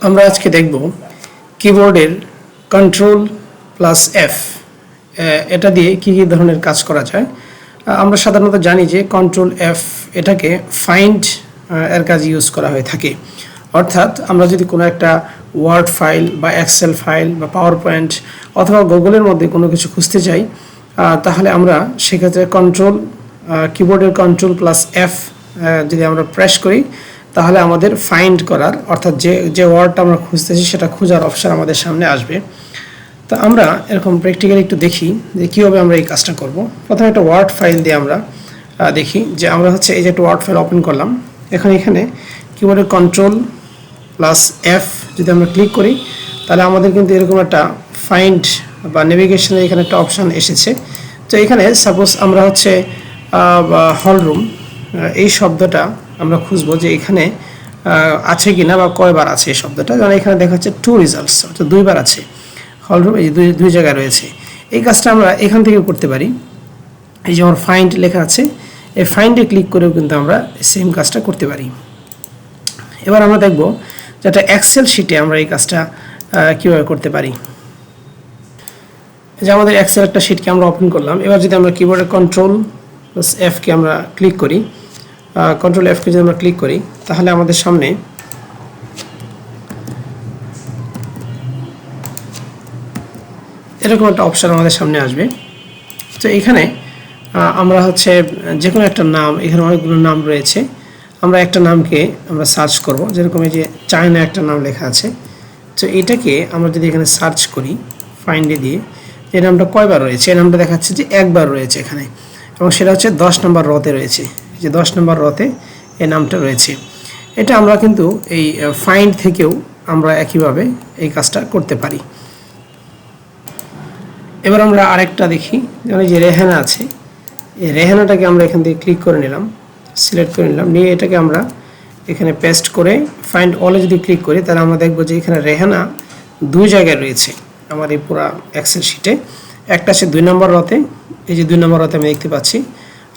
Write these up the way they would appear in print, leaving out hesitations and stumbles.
আমরা আজকে দেখব কিবোর্ডের ctrl+F এটা দিয়ে কি কি ধরনের কাজ করা যায়। আমরা সাধারণত জানি যে ctrl+F এটাকে ফাইন্ড এর কাজে ইউজ করা হয়ে থাকে। অর্থাৎ আমরা যদি কোনো একটা ওয়ার্ড ফাইল বা এক্সেল ফাইল বা পাওয়ার পয়েন্ট অথবা গুগলের মধ্যে কোনো কিছু খুঁজতে চাই, তাহলে আমরা সেক্ষেত্রে কিবোর্ডের ctrl+F যদি আমরা প্রেস করি তাহলে আমাদের ফাইন্ড করার অর্থাৎ যে ওয়ার্ডটা আমরা খুঁজতেছি সেটা খোঁজার অপশন আমাদের সামনে আসবে। তো আমরা এরকম প্র্যাকটিক্যালি একটু দেখি যে কীভাবে আমরা এই কাজটা করব। প্রথমে একটা ওয়ার্ড ফাইল দিয়ে আমরা দেখি যে আমরা হচ্ছে এই যে একটা ওয়ার্ড ফাইল ওপেন করলাম। এখানে কিবোর্ডের ctrl+F যদি আমরা ক্লিক করি তাহলে আমাদের কিন্তু এরকম একটা ফাইন্ড বা নেভিগেশনের এখানে একটা অপশান এসেছে। তো এখানে সাপোজ আমরা হচ্ছে হল রুম এই শব্দটা আমরা খুঁজবো যে এখানে আছে কিনা বা কয়বার আছে এই শব্দটা, কারণ এখানে দেখা যাচ্ছে 2 রিজাল্টস, অর্থাৎ 2বার আছে হল রুম, এই দুই জায়গায় রয়েছে। এই কাজটা আমরা এখান থেকে করতে পারি। এই যে আমার ফাইন্ড লেখা আছে, এই ফাইন্ডে ক্লিক করেও কিন্তু আমরা সেম কাজটা করতে পারি। এবার আমরা দেখব যে একটা এক্সেল শিটে আমরা এই কাজটা কীভাবে করতে পারি। যে আমাদের এক্সেল একটা শিটকে আমরা ওপেন করলাম। এবার যদি আমরা কিবোর্ডের ctrl+F কে আমরা ক্লিক করি, ctrl+F কে যদি আমরা ক্লিক করি তাহলে আমাদের সামনে এরকম একটা অপশন আমাদের সামনে আসবে। তো এখানে আমরা হচ্ছে যে কোনো একটা নাম, এখানে অনেকগুলো নাম রয়েছে, আমরা একটা নামকে আমরা সার্চ করব। যেরকম এই যে চায়না একটা নাম লেখা আছে, তো এটাকে আমরা যদি এখানে সার্চ করি ফাইন্ডে দিয়ে, এই নামটা কয়বার রয়েছে, এই নামটা দেখাচ্ছে যে একবার রয়েছে এখানে, এবং সেটা হচ্ছে 10 নম্বর রতে রয়েছে। যে 10 নম্বর রতে এই নামটা রয়েছে। এটা আমরা কিন্তু এই ফাইন্ড থেকেও আমরা একইভাবে এই কাজটা করতে পারি। এবার আমরা আরেকটা দেখি, যেমন যে রেহানা আছে, এই রেহানাটাকে আমরা এখান থেকে ক্লিক করে নিলাম, সিলেক্ট করে নিলাম, নিয়ে এটাকে আমরা এখানে পেস্ট করে ফাইন্ড অলে যদি ক্লিক করি তাহলে আমরা দেখব যে এখানে রেহানা 2 জায়গায় রয়েছে আমার এই পুরো এক্সেল শিটে। একটা আছে 2 নম্বর রতে, এই যে 2 নম্বর রতে আমি দেখতে পাচ্ছি,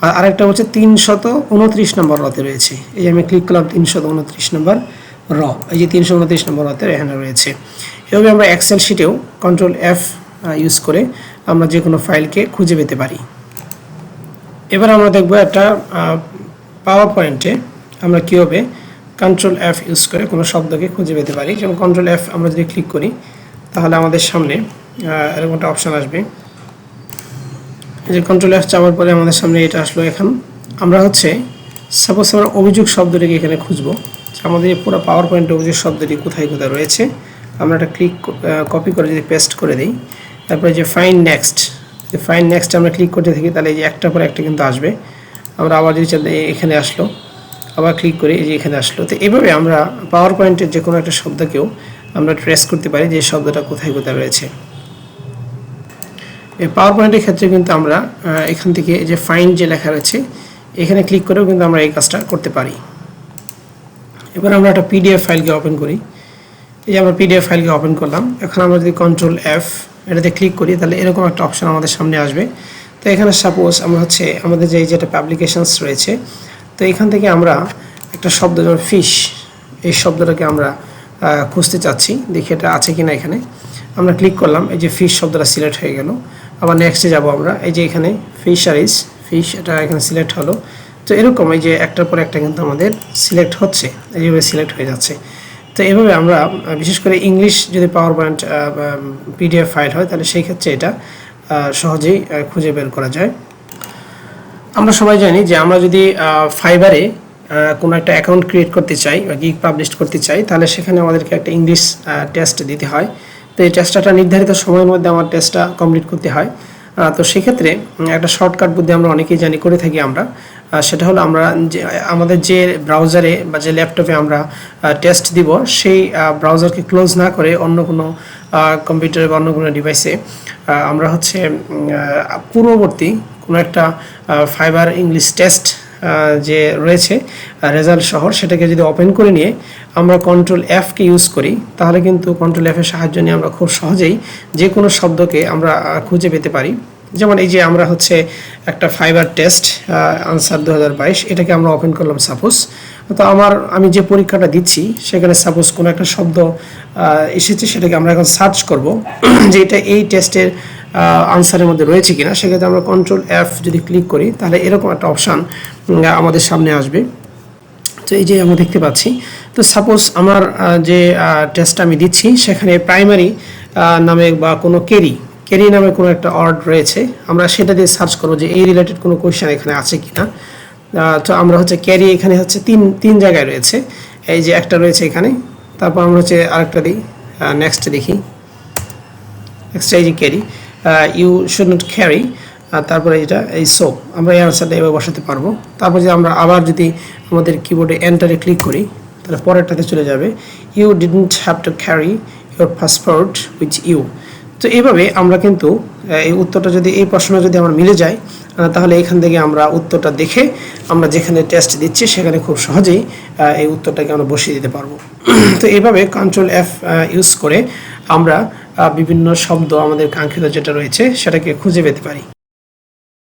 আর আরেকটা হচ্ছে 329 নম্বর রতে রয়েছে। এই যে আমি ক্লিক করলাম 329 নম্বর র, এই যে 329 নম্বর রতে রেহানা রয়েছে। এভাবে আমরা এক্সেল শিটেও ctrl+F ইউজ করে আমরা যে কোনো ফাইলকে খুঁজে পেতে পারি। এবার আমরা দেখব একটা পাওয়ার পয়েন্টে আমরা কীভাবে ctrl+F ইউজ করে কোনো শব্দকে খুঁজে পেতে পারি। যেমন ctrl+F আমরা যদি ক্লিক করি তাহলে আমাদের সামনে এরকম একটা অপশান আসবে। এই যে ctrl+F চাপার পরে আমাদের সামনে এটা আসলো। এখন আমরা হচ্ছে সাপোজ আমরা অভিযোগ শব্দটিকে এখানে খুঁজবো, আমাদের এই পুরো পাওয়ার পয়েন্টে অভিযোগ শব্দটি কোথায় কোথায় রয়েছে আমরা একটা কপি করে যদি পেস্ট করে দিই, তারপরে যে ফাইন্ড নেক্সট আমরা ক্লিক করতে থাকি তাহলে এই যে একটার পর একটা কিন্তু আসবে। আমরা আবার যদি এখানে আসলো, আবার ক্লিক করি, এই যে এখানে আসলো। তো এইভাবে আমরা পাওয়ার পয়েন্টের যে কোনো একটা শব্দকেও আমরা ট্রেস করতে পারি যে শব্দটা কোথায় কোথায় রয়েছে। এই পাওয়ার পয়েন্টের ক্ষেত্রে কিন্তু আমরা এখান থেকে যে ফাইন্ড যে লেখা রয়েছে এখানে ক্লিক করেও কিন্তু আমরা এই কাজটা করতে পারি। এবার আমরা একটা পিডিএফ ফাইলকে ওপেন করি। এই যে আমরা পিডিএফ ফাইলকে ওপেন করলাম। এখন আমরা যদি ctrl+F এটাতে ক্লিক করি তাহলে এরকম একটা অপশন আমাদের সামনে আসবে। তো এখানে সাপোজ আমরা হচ্ছে আমাদের যেটা পাবলিকেশনস রয়েছে, তো এখান থেকে আমরা একটা শব্দ যেমন ফিশ, এই শব্দটাকে আমরা খুঁজতে চাচ্ছি, দেখি এটা আছে কিনা। এখানে আমরা ক্লিক করলাম, এই যে ফিশ শব্দটা সিলেক্ট হয়ে গেল। আবার নেক্সটে যাব আমরা, এই যে এখানে ফিশারিজ, ফিশ এটা এখানে সিলেক্ট হলো। তো এরকম এই যে একটার পর একটা কিন্তু আমাদের সিলেক্ট হচ্ছে, এইভাবে সিলেক্ট হয়ে যাচ্ছে। তো এভাবে আমরা বিশেষ করে ইংলিশ যদি পাওয়ার পয়েন্ট পিডিএফ ফাইল হয় তাহলে সেই ক্ষেত্রে এটা সহজেই খুঁজে বের করা যায়। আমরা সবাই জানি যে আমরা যদি ফাইবারে কোনো একটা অ্যাকাউন্ট ক্রিয়েট করতে চাই বা গিগ পাবলিশ করতে চাই তাহলে সেখানে আমাদেরকে একটা ইংলিশ টেস্ট দিতে হয়। তো এই টেস্টটা নির্ধারিত সময়ের মধ্যে আমার টেস্টটা কমপ্লিট করতে হয়। তো সেক্ষেত্রে একটা শর্টকাট বুদ্ধি আমরা অনেকেই জানি করে থাকি আমরা, সেটা হলো আমরা আমাদের যে ব্রাউজারে বা যে ল্যাপটপে আমরা টেস্ট দিব সেই ব্রাউজারকে ক্লোজ না করে অন্য কোনো কম্পিউটারে বা অন্য কোনো ডিভাইসে আমরা হচ্ছে পূর্ববর্তী কোনো একটা ফাইবার ইংলিশ টেস্ট যে রয়েছে রেজাল্ট সহ সেটাকে যদি ওপেন করে নিয়ে আমরা ctrl+F কে ইউজ করি তাহলে কিন্তু ctrl+F এর সাহায্য নিয়ে আমরা খুব সহজেই যে কোনো শব্দকে আমরা খুঁজে পেতে পারি। যেমন এই যে আমরা হচ্ছে একটা ফাইবার টেস্ট আনসার 2022 এটাকে আমরা ওপেন করলাম সাপোজ, তো আমি যে পরীক্ষাটা দিচ্ছি সেখানে সাপোজ কোনো একটা শব্দ এসেছে, সেটাকে আমরা এখন সার্চ করব যে এটা এই টেস্টের আনসারের মধ্যে রয়েছে কিনা। সেক্ষেত্রে আমরা ctrl+F যদি ক্লিক করি তাহলে এরকম একটা অপশান আমাদের সামনে আসবে। তো এই যে আমরা দেখতে পাচ্ছি। তো সাপোজ আমার যে টেস্ট আমি দিচ্ছি সেখানে প্রাইমারি নামে বা কোনো ক্যারি নামে কোনো একটা ওয়ার্ড রয়েছে, আমরা সেটা দিয়ে সার্চ করবো যে এই রিলেটেড কোনো কোয়েশ্চেন এখানে আছে কিনা। তো আমরা হচ্ছে ক্যারি এখানে হচ্ছে তিন জায়গায় রয়েছে, এই যে একটা রয়েছে এখানে, তারপর আমরা হচ্ছে আরেকটা দিই, নেক্সট দেখি, নেক্সট এই যে carry, you should not carry, তারপরে এটা এই সোপ, আমরা এই আনসারটা এভাবে বসাতে পারবো। তারপর যে আমরা আবার যদি আমাদের কিবোর্ডে এন্টারে ক্লিক করি তাহলে পরেরটাতে চলে যাবে, you didn't have to carry your passport with you. তো এইভাবে আমরা কিন্তু এই উত্তরটা যদি এই প্রশ্ন যদি আমার মিলে যায় তাহলে এখান থেকে আমরা উত্তরটা দেখে আমরা যেখানে টেস্ট দিচ্ছি সেখানে খুব সহজেই এই উত্তরটাকে আমরা বসিয়ে দিতে পারবো। তো এইভাবে ctrl+F ইউজ করে আমরা বিভিন্ন শব্দ আমাদের কাঙ্ক্ষিত যেটা রয়েছে সেটাকে খুঁজে পেতে পারি।